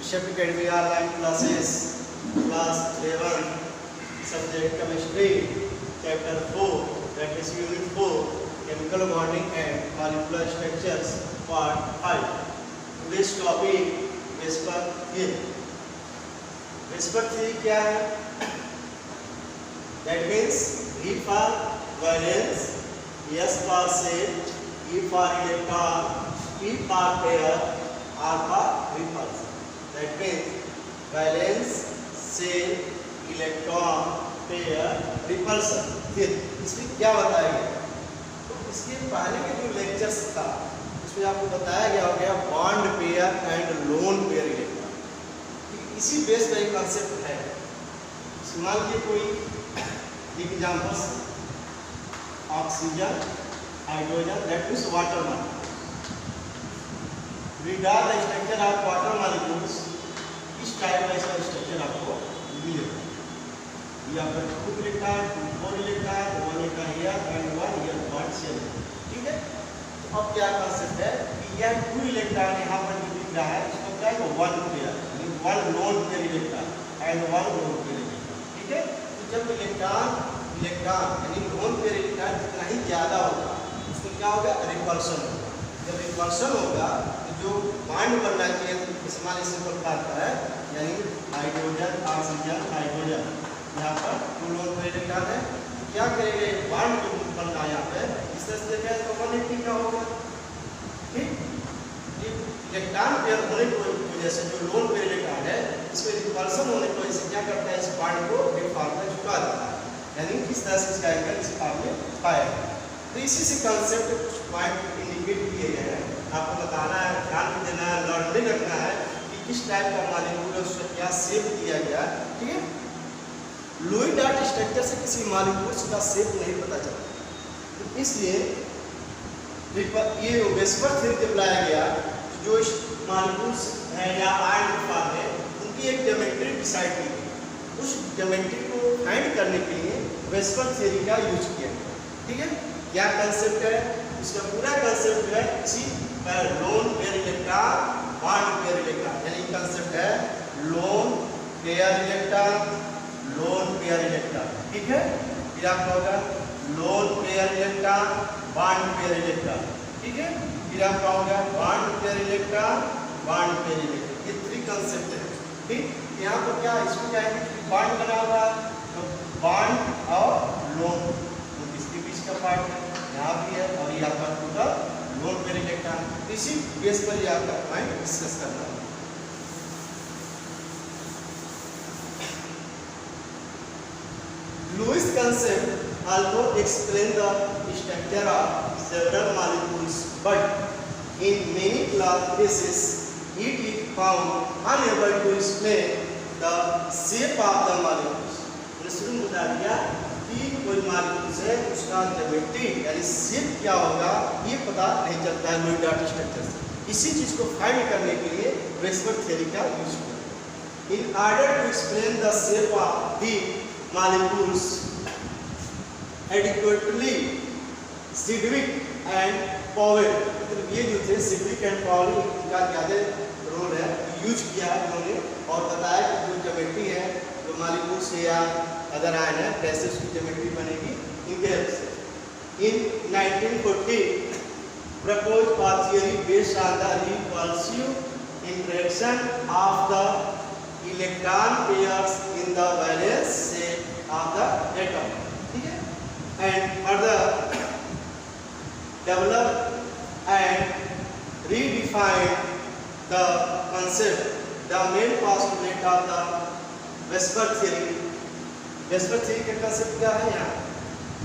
Ship Academy online classes, class 11, subject chemistry, chapter 4, that is unit 4, chemical bonding and molecular structures, part 5. Today's topic Vesper theory. Vesper theory क्या है? That means V for valence, S for shell, E for electron, P for pair, R for repulsion. That means valence, shell, electron, pair, repulsion. फिर इसमें क्या बताया गया? तो इसके पहले के जो लेक्चर्स था उसमें आपको बताया गया हो गया bond pair and lone pair electron. इसी बेस का एक कॉन्सेप्ट है. मान लीजिए कोई examples oxygen, hydrogen, that means water molecule. Regard the structure of water molecules, इस टाइप का इसका स्ट्रक्चर आपको मिलेगा. यहाँ पर 2 electron, 4 electron, 1 electron here and 1 here, 1 shell. ठीक है. तो अब क्या कॉन्सेप्ट है कि यह 2 इलेक्ट्रॉन यहाँ पर जो दिख रहा है इसको क्या है, 1 पेयर, यानी 1 loan pair electron and 1 loan pair electron. ठीक है. तो जब इलेक्ट्रॉन यानी लोन पेयर इलेक्ट्रॉन जितना ही ज़्यादा होगा उसको क्या होगा, रिपल्शन होगा. जब रिपल्शन होगा तो जो बॉन्ड बनना चाहिए इस्तेमाल सिंपल करता है, यानी हाइड्रोजन, ऑक्सीजन, हाइड्रोजन, यहाँ पर 2 लोन पेयर इलेक्ट्रॉन है. तो क्या करेंगे, बॉन्ड जो बनना है यहाँ पे इस तरह से देखा तो 180 का होगा. ठीक. इलेक्ट्रॉन पेयर होने की वजह से जो लोन पेयर इलेक्ट्रॉन है इसमें रिपल्शन होने की वजह से क्या करता है, इस बॉन्ड को एक फॉर्म में झुका देता है, यानी किस तरह से इसका एंगल इस फॉर्म में पाएगा. तो इसी से कंसेप्ट कुछ पॉइंट इंडिकेट किए गए हैं. आपको बताना है, ध्यान में देना है, लर्निंग रखना है कि किस टाइप का मॉलिक्यूल है, उसका क्या शेप दिया गया. ठीक है. लुईस डॉट स्ट्रक्चर से किसी मॉलिक्यूल का शेप नहीं पता चलता. तो इसलिए ये वेस्पर थ्योरी जब लाया गया, जो मॉलिक्यूल्स है या आयन फॉर्म है उनकी एक ज्योमेट्री डिसाइड की गई. उस ज्योमेट्री को फाइंड करने के लिए वेस्पर थ्योरी का यूज किया गया. ठीक है. क्या कंसेप्ट है, इसका पूरा कंसेप्ट है इसी पर loan pair electron, bond pair electron, यानी कंसेप्ट है loan pair electron, loan pair electron. ठीक है. फिर आपका होगा loan pair electron, bond pair electron. ठीक है. फिर आपका होगा bond pair electron, bond pair electron. ये 3 कंसेप्ट है. ठीक. यहाँ पर क्या इसमें क्या है, बॉन्ड बना हुआ तो बॉन्ड और लोन इसके बीच का पार्ट है, यहाँ भी है, और यहाँ पर पूरा लोन पेयर इलेक्ट्रॉन. इसी बेस पर ये आपका पॉइंट डिस्कस करना है. Lewis concept also explain the structure of several molecules, but in many cases it is found unable to explain the shape of the molecules. मैंने शुरू में बता दिया कि कोई मॉलिक्यूल है उसका ज्योमेट्री यानी शेप क्या होगा ये पता नहीं चलता है लुईस डॉट स्ट्रक्चर से. इसी चीज को फाइंड करने के लिए वेस्पर थ्योरी का यूज किया. In order to explain the shape of the molecules adequately, Sidgwick and Powell, मतलब ये जो थे Sidgwick and Powell, इनका ज़्यादा रोल है, यूज किया है उन्होंने और बताया कि जो ज्योमेट्री है जो मॉलिक्यूल से या अदर आयन है कैसे उसकी ज्योमेट्री बनेगी इनके हेल्प से. In 1940 proposed a theory based on the repulsive interaction of the electron pairs in the valence shell of the atom. ठीक है. And further develop and redefine the concept, the main postulate of the Vesper theory. Vesper theory का concept क्या है यहाँ?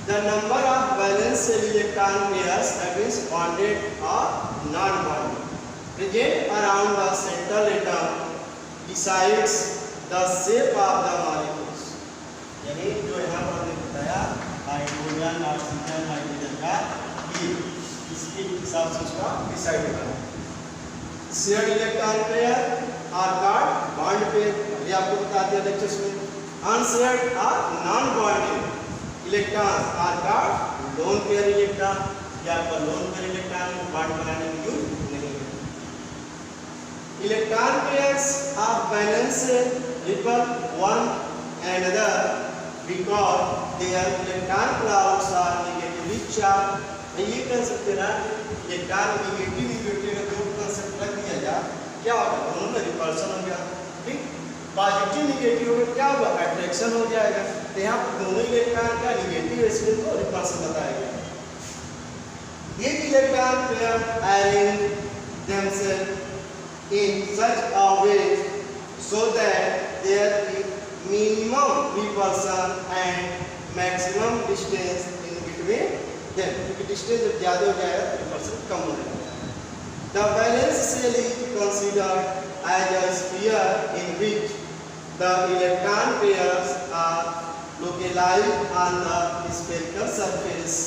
The number of valence shell electron pairs, that is bonded or non-bonded, present around the central atom decides the shape of the molecules. यानी जो यहाँ पर हमने बताया हाइड्रोजन, ऑक्सीजन, हाइड्रोजन का ये इसके हिसाब से उसका डिसाइड होगा. शेयर्ड इलेक्ट्रॉन पेयर और कॉल्ड बॉन्ड पेयर, ये आपको बता दिया लेक्चर्स में. अनशेयर्ड और नॉन बॉन्डेड इलेक्ट्रॉन और कॉल्ड लोन पेयर इलेक्ट्रॉन. या आपका लोन पेयर इलेक्ट्रॉन बॉन्ड बनाने में यूज नहीं है. Electron pairs particles are balanced repel one another because their electron clouds are negatively charged. ये कंसेप्ट है ना, इलेक्ट्रॉन नेगेटिव का दो कंसेप्ट रख दिया जाए, क्या होगा, दोनों में रिपल्सन हो गया, ठीक। पॉजिटिव नेगेटिव में क्या होगा, अट्रैक्शन हो जाएगा। तो यहाँ पर दोनों इलेक्ट्रॉन का नेगेटिव इसलिए तो रिपल्सन बताया गया। ये electron pair arrange themselves in such a way so that there is minimum repulsion and maximum distance in between them. क्योंकि डिस्टेंस जब ज़्यादा हो जाएगा तो रिपल्सन कम हो जाएगा। The valence shell is considered as a sphere in which the electron pairs are localized on the spherical surface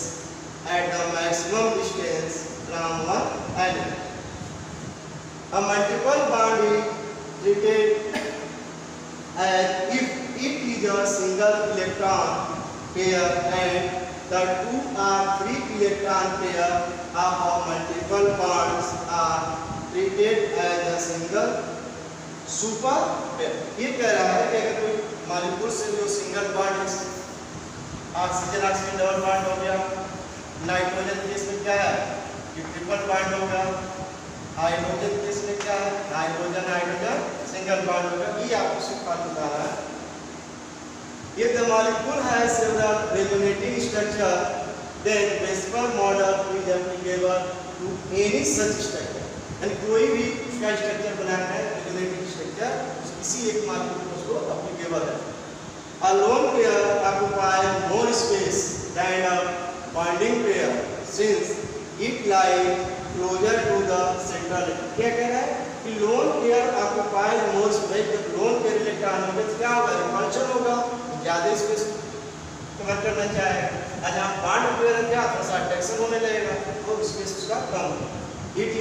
at the maximum distance from one element. A multiple bond is treated as if it is a single electron pair and the two or three electron pair of multiple bonds are treated as a single super pair. ये कह रहा है कि अगर कोई molecule से जो single bond, oxygen oxygen double bond हो गया, नाइट्रोजन केस में क्या है कि ट्रिपल बॉन्ड होगा, हाइड्रोजन केस में क्या है हाइड्रोजन हाइड्रोजन सिंगल बॉन्ड होगा। ये आपको सिर्फ बता रहा है। If the molecule has several resonating structure, then principal model is applicable to any such structure. यानी कोई भी उसका स्ट्रक्चर बनाना है resonating structure, किसी एक molecule को उसको applicable है। A lone pair occupies more space than a bonding pair since it lies closer to the central. क्या कह रहा है कि lone pair occupies more space। जब lone pair इलेक्ट्रॉन होगा तो क्या होगा, रिपल्शन होगा, ज़्यादा स्पेस कवर करना चाहेगा। आज आप बॉन्ड पेयर क्या थोड़ा सा अट्रैक्शन होने लगेगा तो स्पेस उसका कम होगा। It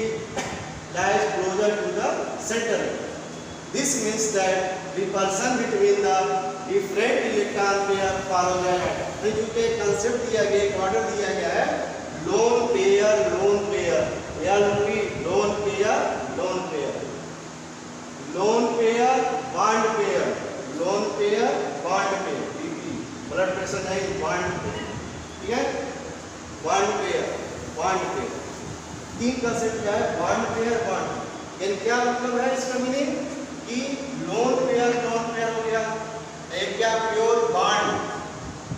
lies closer to the center. This means that repulsion between the different electron pair follows that. तो जो कि कंसेप्ट दिया गया, एक ऑर्डर दिया गया है, lone pair lone pair, LP lone pair lone pair, lone pair bond pair, lone pair bond pair, blood pressure नहीं बॉन्ड पेयर, ठीक है, बॉन्ड पेयर बॉन्ड पेयर। तीन कंसेप्ट क्या है, बॉन्ड पेयर बॉन्ड। यानी क्या मतलब है इसका मीनिंग कि लोन पेयर हो गया, एक क्या प्योर बॉन्ड,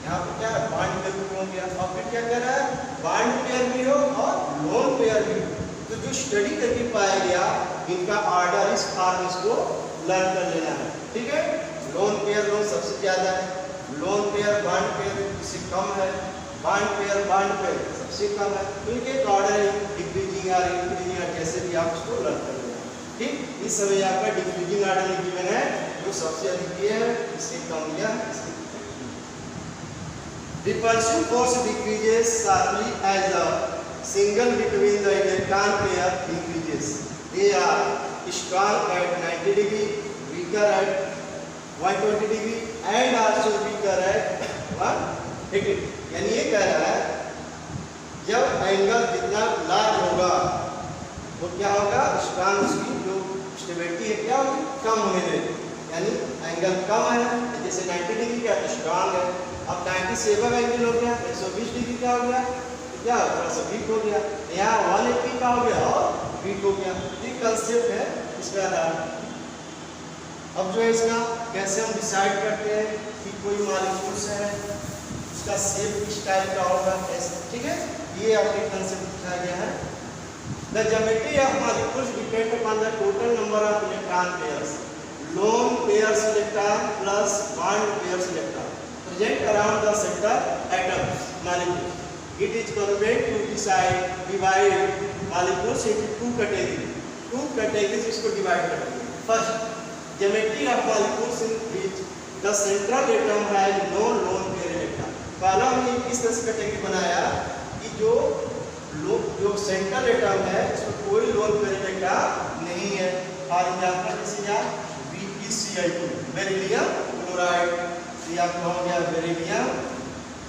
यहाँ पे क्या है बॉन्ड पेयर हो गया, और फिर क्या कर रहा है बॉन्ड पेयर भी हो और लोन पेयर भी हो। तो जो स्टडी करके पाया गया इनका ऑर्डर इस फॉर्म इसको लर्न कर लेना है, ठीक है। लोन पेयर लोन सबसे ज्यादा है, लोन पेयर बॉन्ड पेयर इससे कम है, बॉन्ड पेयर सबसे कम है। तो इनके एक ऑर्डर है डिक्रीजिंग और इंक्रीजिंग, जैसे भी आप उसको लर्न कर लेना, ठीक। इस समय आपका डिक्रीजिंग ऑर्डर में गिवन है, जो सबसे अधिक है इससे कम या repulsive force decreases sharply as the single between the electron pair increases. They are strong at 90 degree, weaker at 120 degree and also weaker at 180 degree. यानी ये कह रहा है जब एंगल जितना लार्ज होगा तो क्या होगा, स्ट्रॉन्ग उसकी जो स्टेबिलिटी है क्या होगी, कम होने लगेगी। यानी एंगल कम है, जैसे 90 डिग्री का तो स्ट्रॉन्ग है, अब 97 एंगल हो गया, 120 डिग्री का हो गया तो क्या थोड़ा सा वीक हो गया, यहाँ 180 का हो गया और वीक हो गया। ये कंसेप्ट है इसका आधार। अब जो है इसका कैसे हम डिसाइड करते हैं कि कोई मॉलिक्यूल्स है उसका शेप किस टाइप का होगा, ऐसे, ठीक है। ये आपके कंसेप्ट दिखाया गया है। The geometry of molecules depend upon the total number of electron pairs. Lone pairs electron plus bond pairs electron present around the center atom molecule. It is convenient to divide molecules into two categories. Two categories इसको divide करेंगे। First, geometry of molecules in which the central atom has no lone pair electron. पहला हमने इस तरह से category बनाया कि जो सेंट्रल एटम है इसमें कोई लोन पेयर इलेक्ट्रॉन नहीं है। फॉर एग्जांपल जैसे यहाँ BeCl2 बेरिलियम क्लोराइड, ये आपका हो गया बेरिलियम,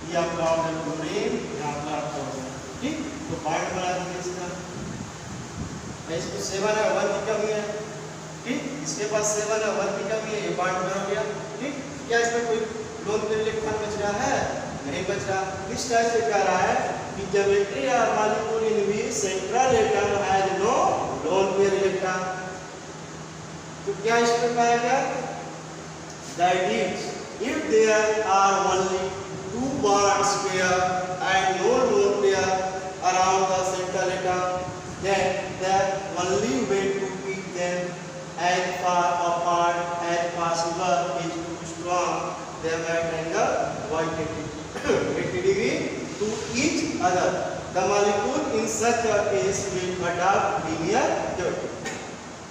ये आपका हो गया क्लोरीन, यहाँ पर आपका हो गया, ठीक। तो बॉन्ड बना देंगे इसका, इसको 7 है 1 की कमी है, ठीक, इसके पास 7 है, 1 की कमी है, ये पार्ट में हो गया। ठीक, क्या इसमें कोई लोन पेयर इलेक्ट्रॉन बच रहा है? नहीं बच रहा। इस टाइप से कह रहा है कि ज्योमेट्री और molecule in which central atom has no lone pair electron. तो क्या इसमें पाया गया? That is if there are only 2 bonds pair and no lone pair around the central atom, then the only way to keep them as far apart as possible is to strong them at angle 180 degree to each other. The molecule in such a case will adopt linear geometry.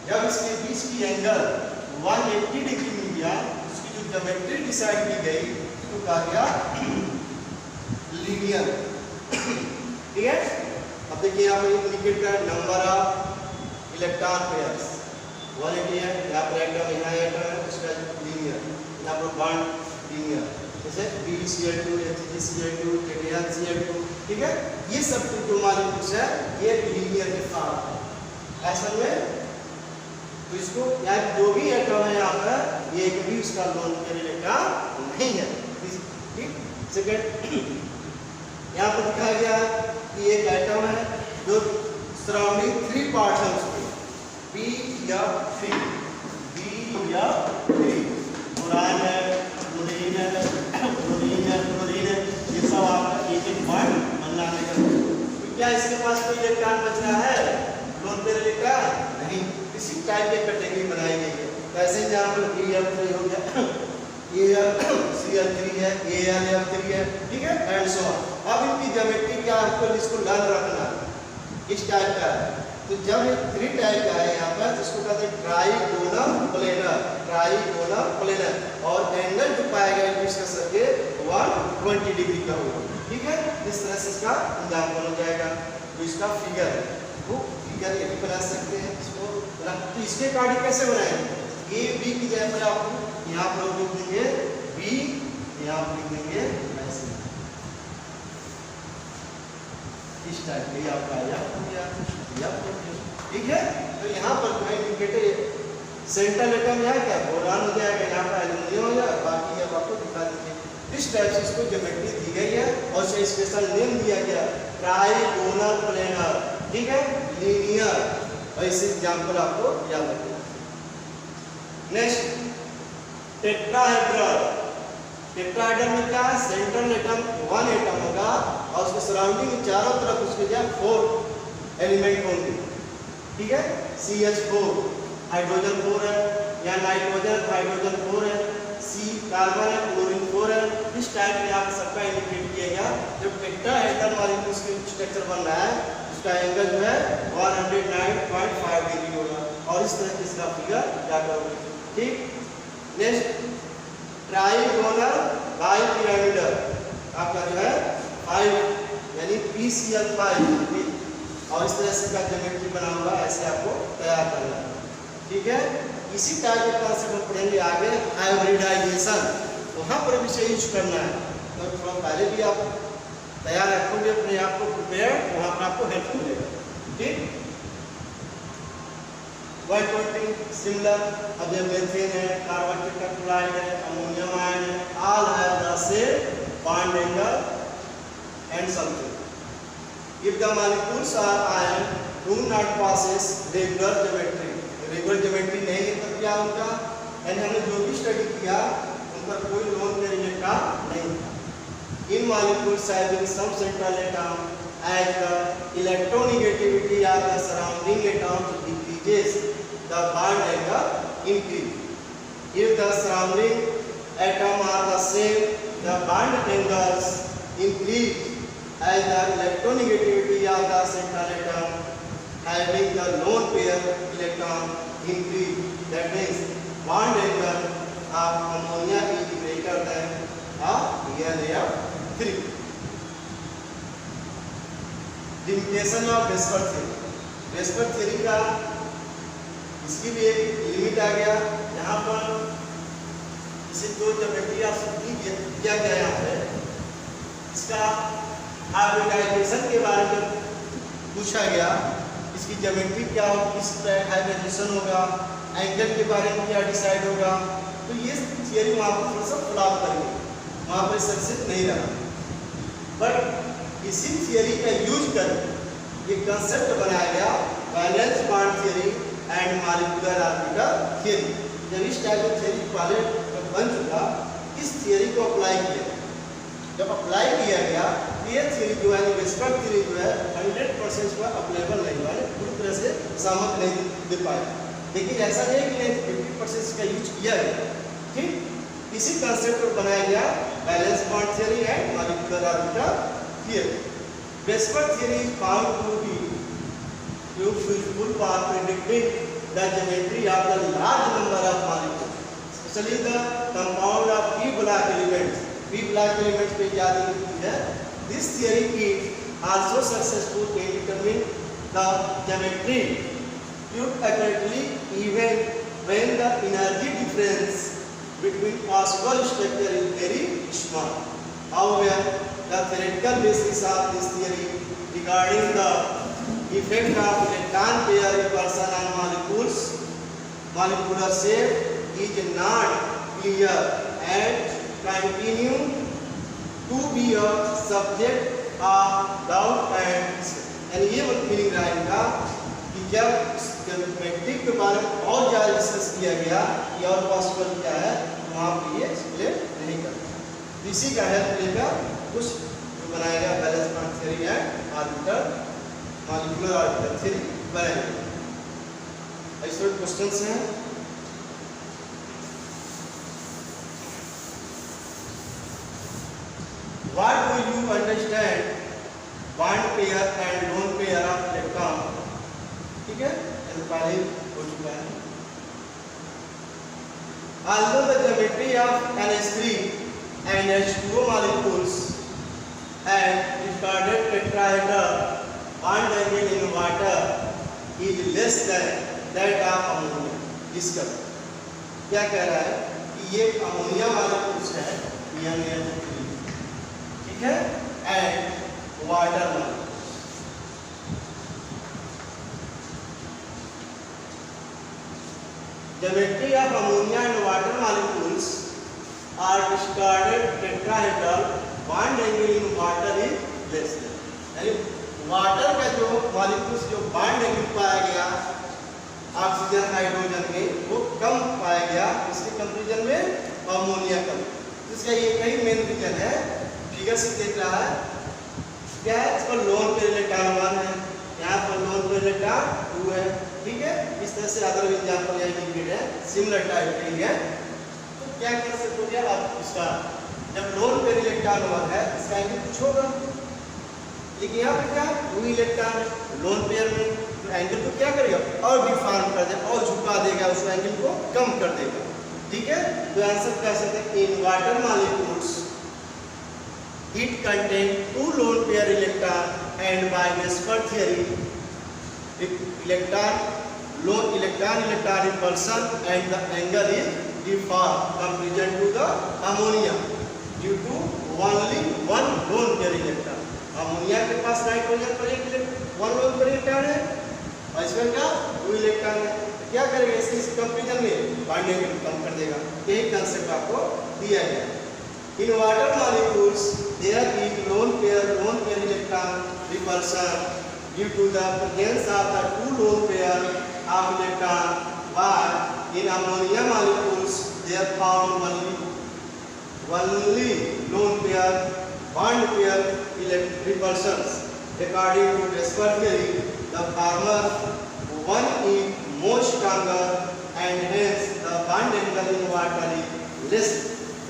जब इसके बीच की angle 180 degree मिल गया, उसकी जो geometry decide की गई तो कहा गया लीनियर। ठीक है, अब देखिए यहाँ पर इंडिकेट कर नंबर ऑफ इलेक्ट्रॉन पेयर्स 180 है, यहाँ पर एटम, यहाँ एटम है, उसका लीनियर, यहाँ पर बॉन्ड लीनियर, जैसे BeCl2, HgCl2, KTnCl2। ठीक है, ये सब जो मॉलिक्यूल्स है ये लीनियर के साथ है। ऐसा में तो इसको यार जो भी एटम है यहाँ पर ये भी उसका लोन पेयर इलेक्ट्रॉन नहीं है। ठीक, सेकंड यहाँ पर दिखाया गया कि एक एटम है जो सराउंडिंग 3 पार्ट्स है उसके, B या 3, B या 3, बोरान है, क्लोरीन है, क्लोरीन है, क्लोरीन है, ये सब आपका एक एक बॉन्ड बनना है। तो क्या इसके पास कोई इलेक्ट्रॉन बच रहा है? लोन पेयर इलेक्ट्रॉन नहीं। इसी टाइप की कैटेगरी बनाई गई है। तो ऐसे एग्जाम्पल Bl3 हो गया, AlCl3 है, AlF3 है, ठीक है, एंड सो ऑन। अब इनकी ज्योमेट्री क्या आपको इसको लर्न रखना इस टाइप का है। तो जब ये 3 टाइप का है यहाँ पर, जिसको कहते हैं ट्राइगोनल प्लेनर, ट्राइगोनल प्लेनर, और एंगल जो पाएगा इसका सर्किल 120 डिग्री का होगा। ठीक है, इस तरह से इसका एग्जाम्पल हो जाएगा। तो इसका फिगर है वो फिगर ये भी बना सकते हैं इसको। तो इसके अकॉर्डिंग कैसे बनाएंगे? ए बी की जगह पर आप यहाँ पर लिख देंगे बी, यहाँ पर लिख देंगे ऐसे, इस टाइप का आपका हो गया। ठीक है, तो यहाँ पर जो है इंडिकेटर सेंट्रल एटम यहाँ क्या बोरान हो जाएगा, यहाँ पर एल्यूमिनियम हो जाएगा, बाकी अब आपको दिखा देंगे। इस टाइप से इसको ज्योमेट्री दी गई है और उसे स्पेशल नेम दिया गया ट्राइगोनल प्लेनर। ठीक है, लीनियर। ऐसे एग्जांपल आपको याद रखना। Next tetrahedral. टेट्राहेड्रल में क्या है? सेंट्रल एटम 1 एटम होगा और उसके सराउंडिंग चारों तरफ उसके जो 4 एलिमेंट होंगे। ठीक है, CH4 हाइड्रोजन 4 है, या नाइट्रोजन हाइड्रोजन 4 है, C कार्बन है, क्लोरीन 4 है। इस टाइप में आप सबका इंडिकेट किया गया। जब टेट्राहेड्रल मॉलिक्यूल्स के स्ट्रक्चर बन रहा है उसका एंगल जो है 109.5 डिग्री होगा और इस तरह इसका फिगर जाकर होगा। ठीक, नेक्स्ट ट्राइगोनल बाइपिरामिडल आपका जो है 5 यानी PCl5, और इस तरह से का ज्योमेट्री बना हुआ ऐसे आपको तैयार करना है। ठीक है, इसी टाइप के कॉन्सेप्ट हम पढ़ेंगे आगे हाइब्रिडाइजेशन, वहाँ पर भी से यूज करना है। तो थोड़ा पहले भी आप तैयार रखोगे अपने आप को प्रिपेयर, वहाँ पर आपको हेल्प मिलेगा। ठीक, वाइट कोटिंग सिमिलर, अब ये मेथेन है, कार्बन टेट्राक्लोराइड है, अमोनियम आयन है, all have the same bond angle and something. If the molecules are ion do not passes regular geometry, regular geometry नहीं है तो क्या उनका, यानी हमने जो भी स्टडी किया उन पर कोई लोन पेयर इलेक्ट्रॉन नहीं था। इन molecules having some central atom, as the electronegativity of the surrounding atoms decreases, the bond angle increases. If the surrounding atom are the same, the bond angles increase as the electronegativity of the central atom having the lone pair electron increase. That means bond angle of ammonia is greater than LAF3. Limitation of VSEPR theory, VSEPR theory का इसकी भी एक limit आ गया। यहाँ पर इसे दो geometry आप सबकी किया गया यहाँ पे, इसका हाइब्रिडाइजेशन के बारे में पूछा गया, इसकी ज्योमेट्री क्या हो, किस तरह हाइब्रिडाइजेशन होगा, एंगल के बारे में क्या डिसाइड होगा। तो ये थियरी वहाँ पर थोड़ा सा फ्लॉप करेंगे, वहाँ पर सक्सेस नहीं रहा। बट इसी थियरी का यूज कर ये कंसेप्ट बनाया गया valence bond theory and molecular orbital theory. जब इस टाइप का थियरी पहले बन चुका, इस थियरी को अप्लाई किया। जब अप्लाई किया गया तो ये थियरी जो है, वेस्टर्न थियरी जो है 100% पर अप्लाइबल नहीं हुआ, पूरी तरह से सहमत नहीं दे पाए। लेकिन ऐसा नहीं है कि 50% का यूज किया गया। ठीक इसी कंसेप्ट पर बनाया गया valence bond theory and molecular orbital theory. VSEPR theory is found to be useful for predicting the geometry of the large number of molecules, especially the compound of p block elements. p block elements पे ज्यादा use है। This theory is also successful in determining the geometry accurately even when the energy difference between possible structure is very small. However, the theoretical basis of this theory regarding the effect of electron pair repulsion on molecules, molecular shape is not clear and continue to be a subject of doubt and यानी ये meaning रहेगा कि जब geometry के बारे में और ज़्यादा डिस्कस किया गया कि और पॉसिबल क्या है, वहाँ पर ये एक्सप्लेन नहीं करता। इसी का हेल्प लेकर कुछ जो बनाया गया valence bond theory and orbital molecular orbital theory बनाएंगे। ऐसे क्वेश्चंस हैं। What do you understand bond pair and lone pair of electron? ठीक है, ये पहले हो चुका है। Although the geometry of NH3 and H2O molecules and discarded tetrahedral bond angle in water is less than that of ammonia. Discover क्या कह रहा है कि ये अमोनिया मॉलिक्यूल्स है, NH3, ठीक है, and water molecules. Geometry of ammonia and water molecules are discarded tetrahedral bond angle in water is less than, यानी वाटर का जो मॉलिक्यूल्स जो बॉन्ड एंगल पाया गया ऑक्सीजन हाइड्रोजन में वो कम पाया गया, इसके कंपैरिजन में अमोनिया कम। इसका ये कई मेन रीजन है। फिगर से देख रहा है क्या है, इस पर लोन पेयर इलेक्ट्रॉन 1 है, यहाँ पर लोन पेयर इलेक्ट्रॉन 2 है। ठीक है, इस तरह से अदर एग्जांपल यहाँ लिखित है सिमिलर टाइप के लिए। तो क्या कर सकते हो आप, इसका जब लोन पेयर इलेक्ट्रॉन 1 है इसका एंगल कुछ होगा, लेकिन यहाँ पे क्या 2 इलेक्ट्रॉन लोन पेयर में, तो एंगल को क्या करेगा और डिफॉर्म कर देगा और झुका देगा, उस एंगल को कम कर देगा। ठीक है, तो आंसर कह सकते हैं in water molecules it contain 2 lone pair electron and by VSEPR theory electron repulsion and the angle is different comparison to the ammonia due to only one lone pair electron. Ammonia के पास nitrogen पर एक one loan pair electron है और इसमें क्या 2 electron है। क्या करेगा इस कंपैरिजन में बॉन्ड एंगल कम कर देगा। यही कांसेप्ट आपको दिया गया। In water molecules there is lone pair electron repulsion due to the presence of the 2 lone pair of electron, while in ammonia molecules they are found only lone pair bond pair repulsions. According to Vesper theory, the former one is more stronger and hence the bond angle in water is less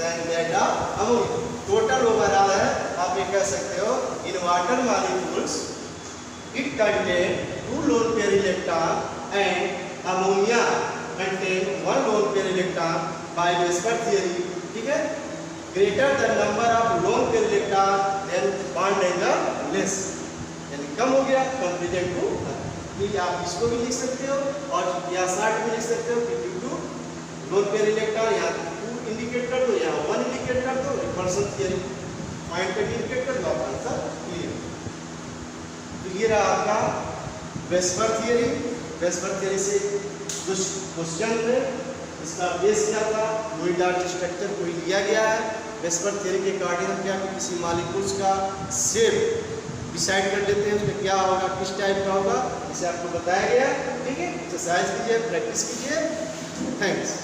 than that of ammonia. Total overall है, आप ये कह सकते हो in water molecules it contain 2 lone pair electron and ammonia contain 1 lone pair electron by Vesper theory. ठीक है, greater the number of lone pair electron then bond angle less, यानी कम हो गया कंपेरिजन टू। ये आप इसको भी लिख सकते हो और या शॉर्ट में लिख सकते हो कि due to lone pair electron यहाँ 2 इंडिकेट कर दो, यहाँ 1 इंडिकेट कर दो, रिपल्सन थियरी पॉइंट पे इंडिकेट कर दो, आपका आंसर क्लियर। तो ये रहा आपका वेस्पर थियरी। वेस्पर थियरी से क्वेश्चन में इसका बेस क्या था, फ्लूइड डार्ट स्ट्रक्चर कोई लिया गया है, वेस्पर थ्योरी के अकॉर्डिंग हम क्या कि किसी मॉलिक्यूल्स का शेप डिसाइड कर लेते हैं, उसमें क्या होगा, किस टाइप का होगा, इसे आपको बताया गया। ठीक है, एक्सरसाइज कीजिए, प्रैक्टिस कीजिए। थैंक्स।